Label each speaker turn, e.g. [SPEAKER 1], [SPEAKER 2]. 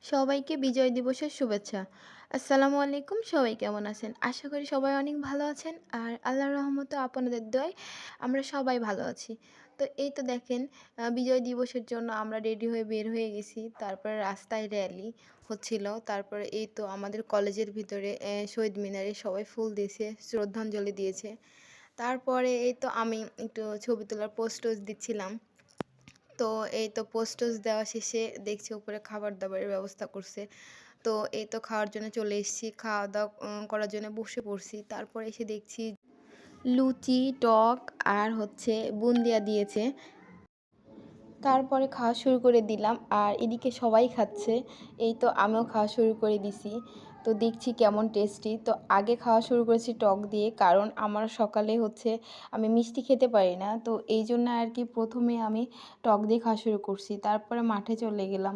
[SPEAKER 1] সবাইকে বিজয় দিবসের শুভেচ্ছা। আসসালামু আলাইকুম। সবাই কেমন আছেন? আশা করি সবাই অনেক ভালো আছেন। আর আল্লাহর রহমতে আপনাদের দোয়ায় আমরা সবাই ভালো আছি। তো এই তো দেখেন বিজয় দিবসের জন্য আমরা রেডি হয়ে বের হয়ে গেছি। তারপরে রাস্তায় র্যালি হচ্ছিল। তারপরে এই তো আমাদের কলেজের ভিতরে শহীদ মিনারে সবাই ফুল দিয়েছে, শ্রদ্ধাঞ্জলি দিয়েছে। তারপরে এই তো আমি একটু ছবি তোলার পোজ-টোজ দিচ্ছিলাম। তো এই তো পোস্টোজ দেওয়া শেষে দেখছি উপরে খাবার-দাবারের ব্যবস্থা করছে। তো এই তো খাওয়ার জন্য চলে এসেছি। খাওয়া-দাওয়া করার জন্য বসে পড়ছি। তারপরে এসে দেখছি লুচি, টক আর হচ্ছে বুন্দিয়া দিয়েছে। তারপরে খাওয়া শুরু করে দিলাম আর এদিকে সবাই খাচ্ছে। এই তো আমিও খাওয়া শুরু করে দিছি। তো দেখছি কেমন টেস্টি। তো আগে খাওয়া শুরু করেছি টক দিয়ে, কারণ আমার সকালে হচ্ছে আমি মিষ্টি খেতে পারি না। তো এইজন্য আর কি ১ম এ আমি টক দিয়ে খাওয়া শুরু করছি। তারপরে মাঠে চলে গেলাম।